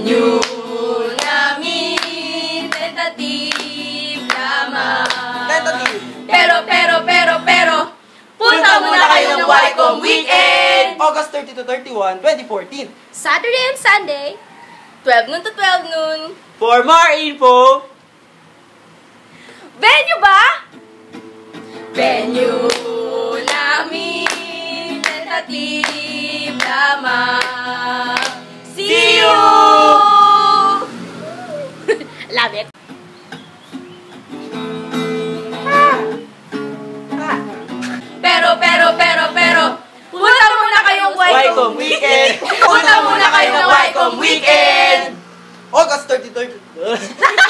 Venue namin, tentative lamang. Tentative. Pero, punta muna kayo ng Wycom Weekend! August 30 to 31, 2014. Saturday and Sunday, 12 noon to 12 noon. For more info, Venue ba? Venue namin, tentative lamang. See you! Love it. Pero, punta muna kayong Wycom Weekend. Punta muna kayo ng Wycom Weekend! August 30 to 31.